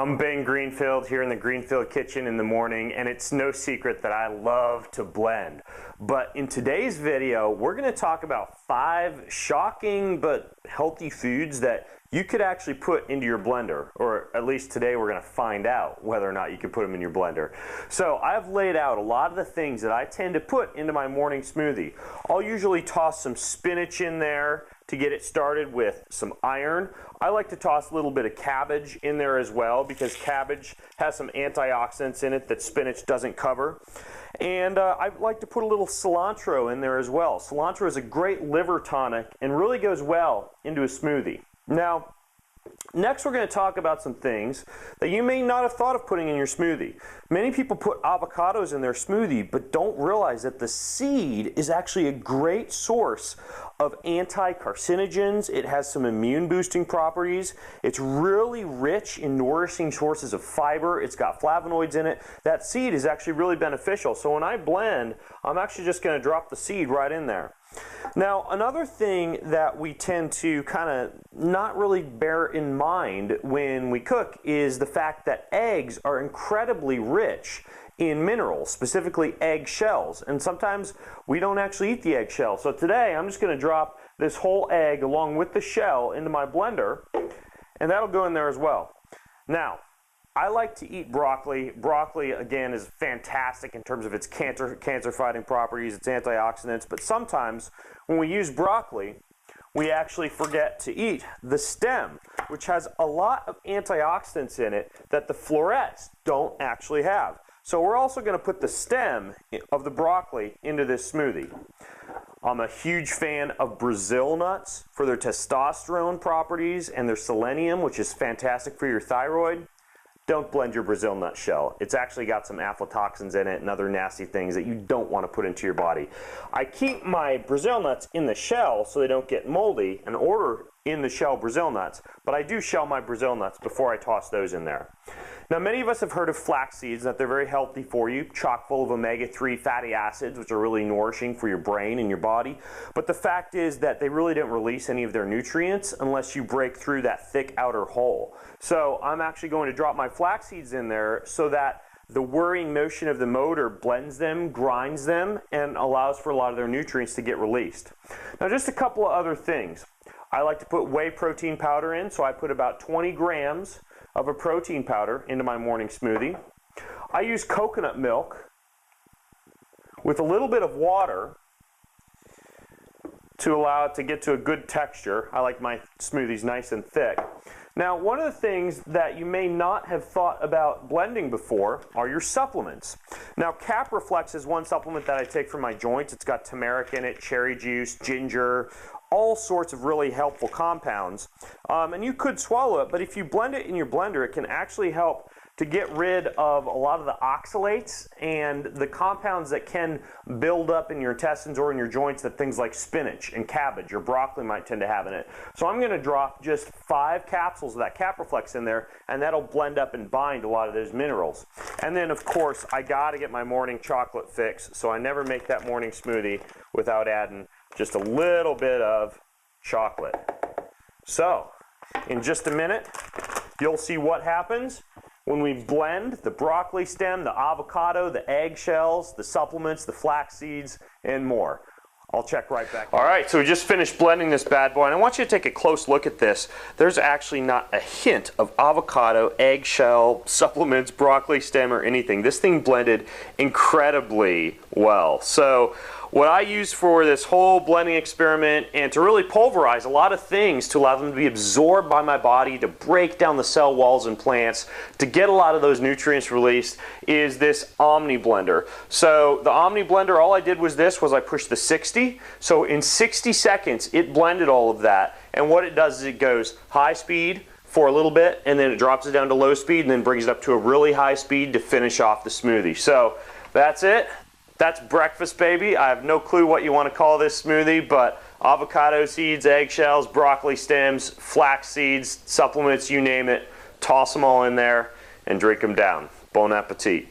I'm Ben Greenfield here in the Greenfield kitchen in the morning, and it's no secret that I love to blend. But in today's video, we're going to talk about 5 shocking but healthy foods that you could actually put into your blender, or at least today we're going to find out whether or not you can put them in your blender. So I've laid out a lot of the things that I tend to put into my morning smoothie. I'll usually toss some spinach in there to get it started with some iron. I like to toss a little bit of cabbage in there as well because cabbage has some antioxidants in it that spinach doesn't cover. And I like to put a little cilantro in there as well. Cilantro is a great liver tonic and really goes well into a smoothie. Now, next we're going to talk about some things that you may not have thought of putting in your smoothie. Many people put avocados in their smoothie but don't realize that the seed is actually a great source of anti-carcinogens. It has some immune boosting properties. It's really rich in nourishing sources of fiber. It's got flavonoids in it. That seed is actually really beneficial. So when I blend, I'm actually just going to drop the seed right in there. Now, another thing that we tend to kind of not really bear in mind when we cook is the fact that eggs are incredibly rich in minerals, specifically eggshells. And sometimes we don't actually eat the eggshell. So today I'm just going to drop this whole egg along with the shell into my blender, and that'll go in there as well. Now, I like to eat broccoli. Broccoli, again, is fantastic in terms of its cancer-fighting properties, its antioxidants, but sometimes when we use broccoli, we actually forget to eat the stem, which has a lot of antioxidants in it that the florets don't actually have. So we're also going to put the stem of the broccoli into this smoothie. I'm a huge fan of Brazil nuts for their testosterone properties and their selenium, which is fantastic for your thyroid. Don't blend your Brazil nut shell. It's actually got some aflatoxins in it and other nasty things that you don't want to put into your body. I keep my Brazil nuts in the shell so they don't get moldy and order in the shell Brazil nuts, but I do shell my Brazil nuts before I toss those in there. Now, many of us have heard of flax seeds, that they're very healthy for you, chock full of omega-3 fatty acids, which are really nourishing for your brain and your body. But the fact is that they really don't release any of their nutrients unless you break through that thick outer hull. So I'm actually going to drop my flax seeds in there so that the whirring motion of the motor blends them, grinds them, and allows for a lot of their nutrients to get released. Now, just a couple of other things. I like to put whey protein powder in, so I put about 20 grams of a protein powder into my morning smoothie. I use coconut milk with a little bit of water to allow it to get to a good texture. I like my smoothies nice and thick. Now, one of the things that you may not have thought about blending before are your supplements. Now, Capraflex is one supplement that I take for my joints. It's got turmeric in it, cherry juice, ginger, all sorts of really helpful compounds. And you could swallow it, but if you blend it in your blender, it can actually help to get rid of a lot of the oxalates and the compounds that can build up in your intestines or in your joints that things like spinach and cabbage or broccoli might tend to have in it. So I'm going to drop just 5 capsules of that Capraflex in there, and that'll blend up and bind a lot of those minerals. And then, of course, I got to get my morning chocolate fix, so I never make that morning smoothie without adding just a little bit of chocolate. So, in just a minute, you'll see what happens when we blend the broccoli stem, the avocado, the eggshells, the supplements, the flax seeds, and more. I'll check right back. All right, so we just finished blending this bad boy, and I want you to take a close look at this. There's actually not a hint of avocado, eggshell, supplements, broccoli stem, or anything. This thing blended incredibly well. So what I use for this whole blending experiment and to really pulverize a lot of things to allow them to be absorbed by my body, to break down the cell walls in plants, to get a lot of those nutrients released, is this OMNI blender. So the OMNI blender, all I did was I pushed the 60. So in 60 seconds, it blended all of that. And what it does is it goes high speed for a little bit, and then it drops it down to low speed, and then brings it up to a really high speed to finish off the smoothie. So that's it. That's breakfast, baby. I have no clue what you want to call this smoothie, but avocado seeds, eggshells, broccoli stems, flax seeds, supplements, you name it, toss them all in there and drink them down. Bon appetit.